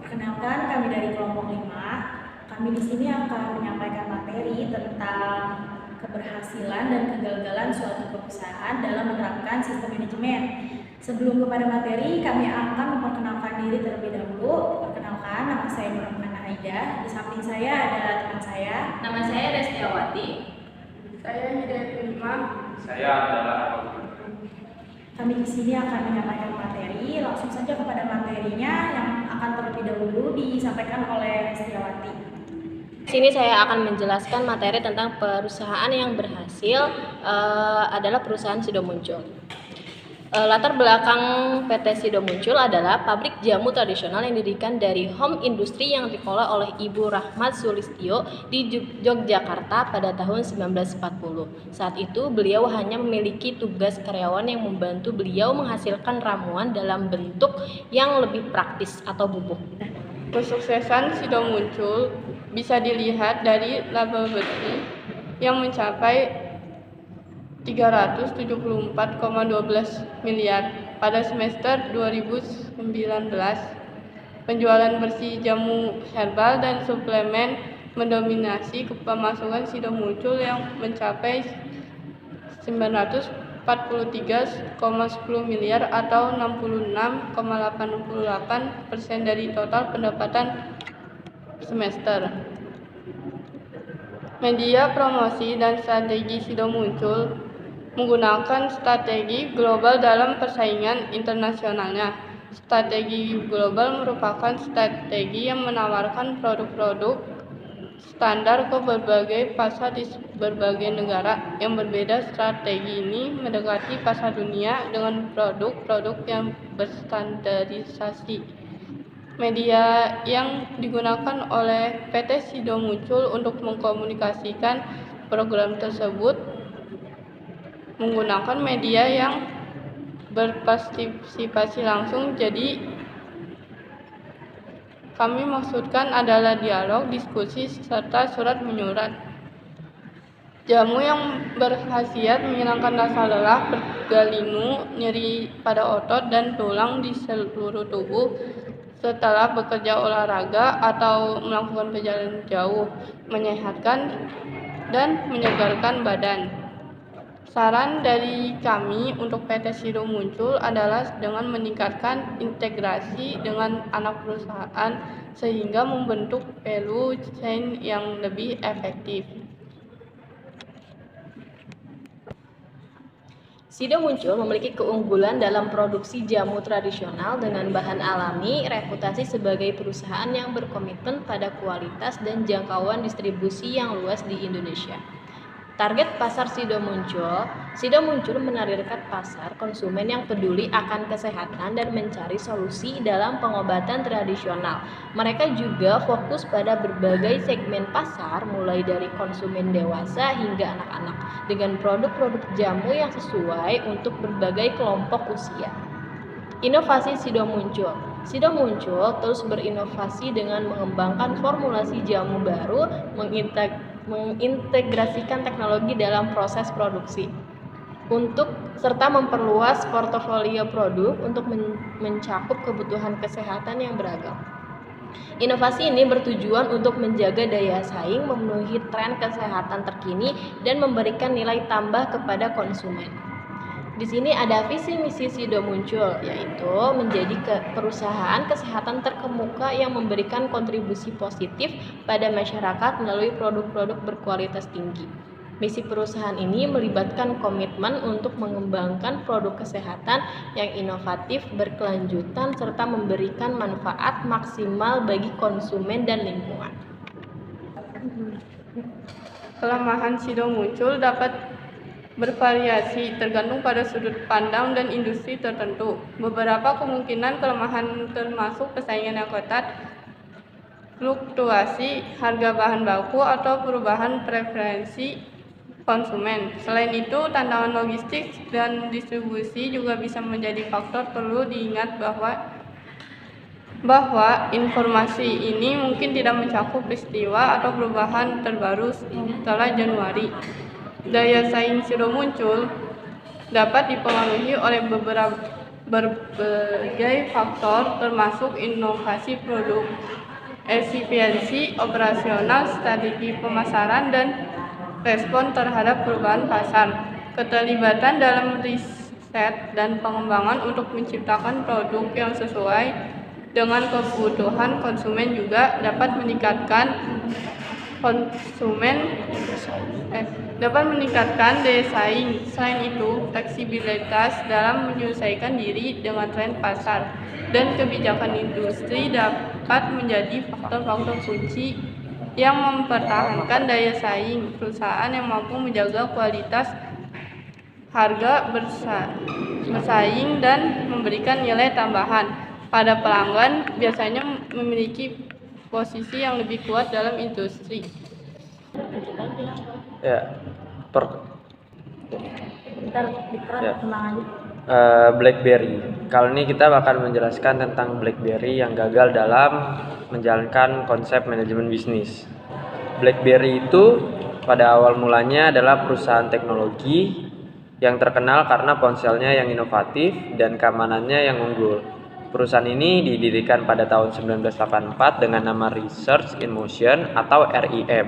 Perkenalkan, kami dari kelompok 5. Kami di sini akan menyampaikan materi tentang keberhasilan dan kegagalan suatu perusahaan dalam menerapkan sistem manajemen. Sebelum kepada materi, kami akan memperkenalkan diri terlebih dahulu. Perkenalkan, nama saya Nurhana Aida. Di samping saya ada teman saya. Nama saya Restiawati. Saya Hidayatullah. Saya adalah Kami di sini akan menyampaikan materi. Langsung saja kepada materinya yang akan terlebih dahulu disampaikan oleh Restiawati. Di sini saya akan menjelaskan materi tentang perusahaan yang berhasil adalah perusahaan Sido Muncul. Latar belakang PT Sido Muncul adalah pabrik jamu tradisional yang didirikan dari home industry yang dikelola oleh Ibu Rahmat Sulistyo di Yogyakarta pada tahun 1940. Saat itu beliau hanya memiliki tugas karyawan yang membantu beliau menghasilkan ramuan dalam bentuk yang lebih praktis atau bubuk. Kesuksesan Sido Muncul bisa dilihat dari laba bersih yang mencapai 374,12 miliar pada semester 2019. Penjualan bersih jamu herbal dan suplemen mendominasi pemasukan Sido Muncul yang mencapai 943,10 miliar atau 66,88% dari total pendapatan semester. Media promosi dan strategi Sido Muncul menggunakan strategi global dalam persaingan internasionalnya. Strategi global merupakan strategi yang menawarkan produk-produk standar ke berbagai pasar di berbagai negara. Yang berbeda, strategi ini mendekati pasar dunia dengan produk-produk yang berstandarisasi. Media yang digunakan oleh PT Sido Muncul untuk mengkomunikasikan program tersebut menggunakan media yang berpartisipasi langsung. Jadi kami maksudkan adalah dialog, diskusi, serta surat menyurat. Jamu yang berkhasiat menghilangkan rasa lelah, bergalinu, nyeri pada otot dan tulang di seluruh tubuh setelah bekerja olahraga atau melakukan perjalanan jauh, menyehatkan dan menyegarkan badan. Saran dari kami untuk PT Sido Muncul adalah dengan meningkatkan integrasi dengan anak perusahaan sehingga membentuk value chain yang lebih efektif. Sido Muncul memiliki keunggulan dalam produksi jamu tradisional dengan bahan alami, reputasi sebagai perusahaan yang berkomitmen pada kualitas dan jangkauan distribusi yang luas di Indonesia. Target pasar Sido Muncul menargetkan pasar konsumen yang peduli akan kesehatan dan mencari solusi dalam pengobatan tradisional. Mereka juga fokus pada berbagai segmen pasar mulai dari konsumen dewasa hingga anak-anak dengan produk-produk jamu yang sesuai untuk berbagai kelompok usia. Inovasi Sido Muncul terus berinovasi dengan mengembangkan formulasi jamu baru, mengintegrasikan teknologi dalam proses produksi serta memperluas portofolio produk untuk mencakup kebutuhan kesehatan yang beragam. Inovasi ini bertujuan untuk menjaga daya saing, memenuhi tren kesehatan terkini, dan memberikan nilai tambah kepada konsumen. Di sini ada visi misi Sido Muncul, yaitu menjadi perusahaan kesehatan terkemuka yang memberikan kontribusi positif pada masyarakat melalui produk-produk berkualitas tinggi. Misi perusahaan ini melibatkan komitmen untuk mengembangkan produk kesehatan yang inovatif, berkelanjutan, serta memberikan manfaat maksimal bagi konsumen dan lingkungan. Kelemahan Sido Muncul dapat bervariasi tergantung pada sudut pandang dan industri tertentu. Beberapa kemungkinan kelemahan termasuk persaingan yang ketat, fluktuasi harga bahan baku, atau perubahan preferensi konsumen. Selain itu, tantangan logistik dan distribusi juga bisa menjadi faktor. Perlu diingat bahwa informasi ini mungkin tidak mencakup peristiwa atau perubahan terbaru setelah Januari. Daya saing Sido Muncul dapat dipengaruhi oleh berbagai faktor termasuk inovasi produk, efisiensi operasional, strategi pemasaran, dan respon terhadap perubahan pasar. Keterlibatan dalam riset dan pengembangan untuk menciptakan produk yang sesuai dengan kebutuhan konsumen juga dapat meningkatkan daya saing. Selain itu, fleksibilitas dalam menyesuaikan diri dengan tren pasar dan kebijakan industri dapat menjadi faktor-faktor kunci yang mempertahankan daya saing. Perusahaan yang mampu menjaga kualitas, harga bersaing, dan memberikan nilai tambahan pada pelanggan biasanya memiliki posisi yang lebih kuat dalam industri. Ya, Ya. BlackBerry. Kali ini kita akan menjelaskan tentang BlackBerry yang gagal dalam menjalankan konsep manajemen bisnis. BlackBerry itu pada awal mulanya adalah perusahaan teknologi yang terkenal karena ponselnya yang inovatif dan keamanannya yang unggul. Perusahaan ini didirikan pada tahun 1984 dengan nama Research in Motion atau RIM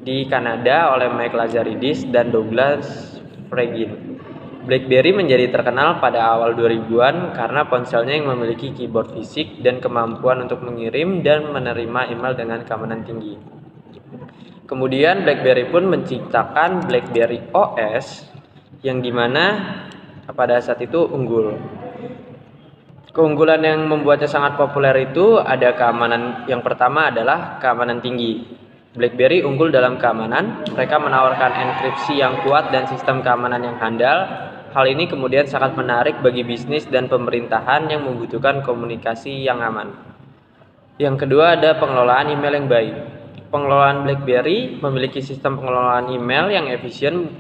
di Kanada oleh Mike Lazaridis dan Douglas Fregin. BlackBerry menjadi terkenal pada awal 2000-an karena ponselnya yang memiliki keyboard fisik dan kemampuan untuk mengirim dan menerima email dengan keamanan tinggi. Kemudian BlackBerry pun menciptakan BlackBerry OS yang dimana pada saat itu unggul. Keunggulan yang membuatnya sangat populer itu ada keamanan. Yang pertama adalah keamanan tinggi. BlackBerry unggul dalam keamanan. Mereka menawarkan enkripsi yang kuat dan sistem keamanan yang handal. Hal ini kemudian sangat menarik bagi bisnis dan pemerintahan yang membutuhkan komunikasi yang aman. Yang kedua ada pengelolaan email yang baik. Pengelolaan BlackBerry memiliki sistem pengelolaan email yang efisien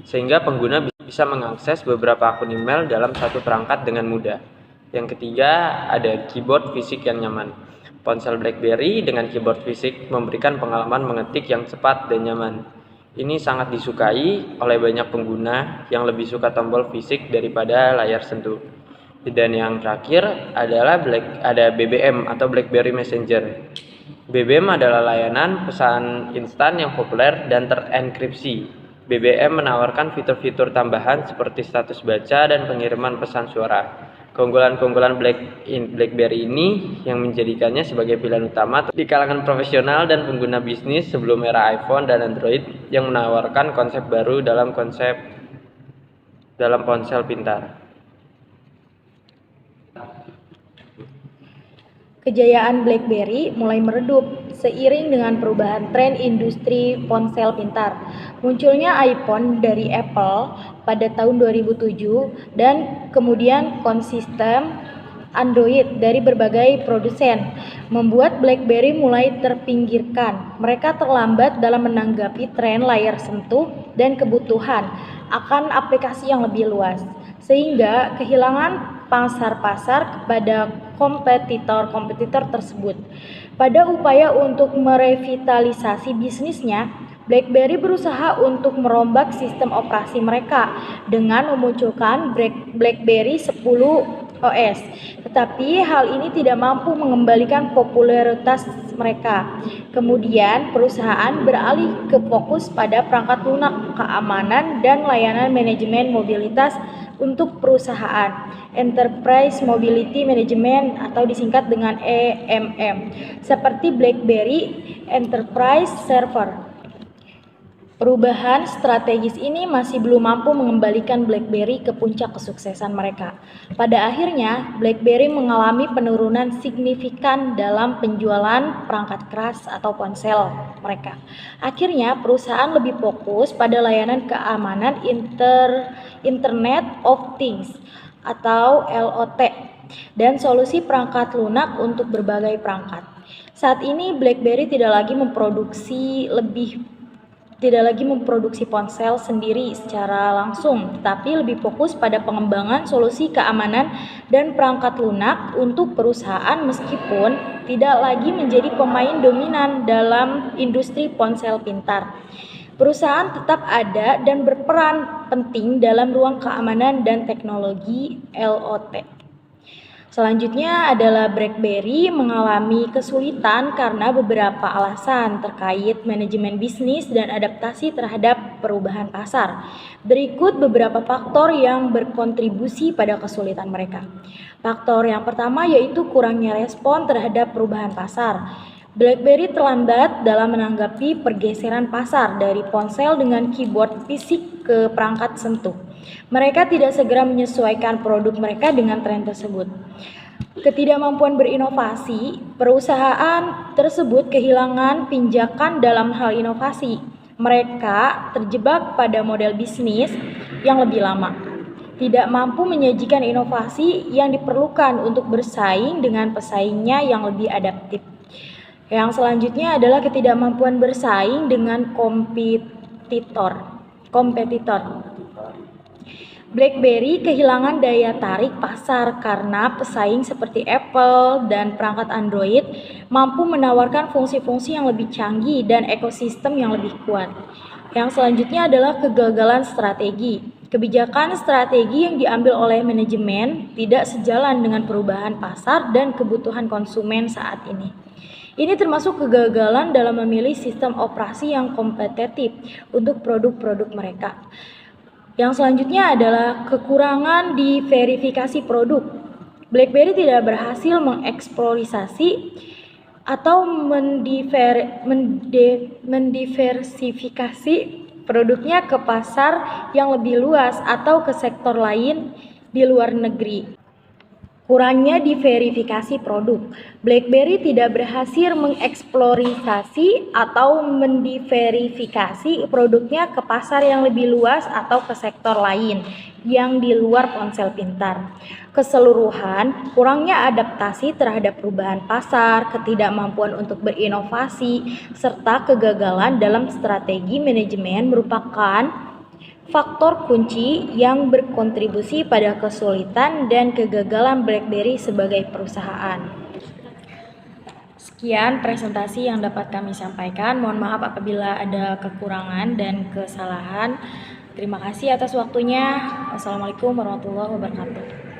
sehingga pengguna bisa mengakses beberapa akun email dalam satu perangkat dengan mudah. Yang ketiga, ada keyboard fisik yang nyaman. Ponsel BlackBerry dengan keyboard fisik memberikan pengalaman mengetik yang cepat dan nyaman. Ini sangat disukai oleh banyak pengguna yang lebih suka tombol fisik daripada layar sentuh. Dan yang terakhir adalah ada BBM atau BlackBerry Messenger. BBM adalah layanan pesan instan yang populer dan terenkripsi. BBM menawarkan fitur-fitur tambahan seperti status baca dan pengiriman pesan suara. Keunggulan BlackBerry ini yang menjadikannya sebagai pilihan utama di kalangan profesional dan pengguna bisnis sebelum era iPhone dan Android yang menawarkan konsep baru dalam ponsel pintar. Kejayaan BlackBerry mulai meredup seiring dengan perubahan tren industri ponsel pintar. Munculnya iPhone dari Apple pada tahun 2007 dan kemudian konsisten Android dari berbagai produsen membuat BlackBerry mulai terpinggirkan. Mereka terlambat dalam menanggapi tren layar sentuh dan kebutuhan akan aplikasi yang lebih luas, sehingga kehilangan pasar kepada kompetitor tersebut. Pada upaya untuk merevitalisasi bisnisnya, BlackBerry berusaha untuk merombak sistem operasi mereka dengan memunculkan BlackBerry 10 OS. Tetapi hal ini tidak mampu mengembalikan popularitas mereka. Kemudian perusahaan beralih ke fokus pada perangkat lunak, keamanan, dan layanan manajemen mobilitas untuk perusahaan, Enterprise Mobility Management atau disingkat dengan EMM, seperti BlackBerry Enterprise Server. Perubahan strategis ini masih belum mampu mengembalikan BlackBerry ke puncak kesuksesan mereka. Pada akhirnya, BlackBerry mengalami penurunan signifikan dalam penjualan perangkat keras atau ponsel mereka. Akhirnya, perusahaan lebih fokus pada layanan keamanan Internet of Things atau IoT dan solusi perangkat lunak untuk berbagai perangkat. Saat ini, BlackBerry tidak lagi memproduksi ponsel sendiri secara langsung, tetapi lebih fokus pada pengembangan solusi keamanan dan perangkat lunak untuk perusahaan meskipun tidak lagi menjadi pemain dominan dalam industri ponsel pintar. Perusahaan tetap ada dan berperan penting dalam ruang keamanan dan teknologi IoT. Selanjutnya adalah BlackBerry mengalami kesulitan karena beberapa alasan terkait manajemen bisnis dan adaptasi terhadap perubahan pasar. Berikut beberapa faktor yang berkontribusi pada kesulitan mereka. Faktor yang pertama yaitu kurangnya respon terhadap perubahan pasar. BlackBerry terlambat dalam menanggapi pergeseran pasar dari ponsel dengan keyboard fisik ke perangkat sentuh. Mereka tidak segera menyesuaikan produk mereka dengan tren tersebut. Ketidakmampuan berinovasi, perusahaan tersebut kehilangan pinjakan dalam hal inovasi. Mereka terjebak pada model bisnis yang lebih lama. Tidak mampu menyajikan inovasi yang diperlukan untuk bersaing dengan pesaingnya yang lebih adaptif. Yang selanjutnya adalah ketidakmampuan bersaing dengan kompetitor. BlackBerry kehilangan daya tarik pasar karena pesaing seperti Apple dan perangkat Android mampu menawarkan fungsi-fungsi yang lebih canggih dan ekosistem yang lebih kuat. Yang selanjutnya adalah kegagalan strategi. Kebijakan strategi yang diambil oleh manajemen tidak sejalan dengan perubahan pasar dan kebutuhan konsumen saat ini. Ini termasuk kegagalan dalam memilih sistem operasi yang kompetitif untuk produk-produk mereka. Yang selanjutnya adalah kekurangan di verifikasi produk. BlackBerry tidak berhasil mengeksploitasi atau mendiversifikasi produknya ke pasar yang lebih luas atau ke sektor lain di luar negeri. Kurangnya diverifikasi produk. BlackBerry tidak berhasil mengeksploitasi atau mendiverifikasi produknya ke pasar yang lebih luas atau ke sektor lain yang di luar ponsel pintar. Keseluruhan, kurangnya adaptasi terhadap perubahan pasar, ketidakmampuan untuk berinovasi, serta kegagalan dalam strategi manajemen merupakan faktor kunci yang berkontribusi pada kesulitan dan kegagalan BlackBerry sebagai perusahaan. Sekian presentasi yang dapat kami sampaikan. Mohon maaf apabila ada kekurangan dan kesalahan. Terima kasih atas waktunya. Wassalamualaikum warahmatullahi wabarakatuh.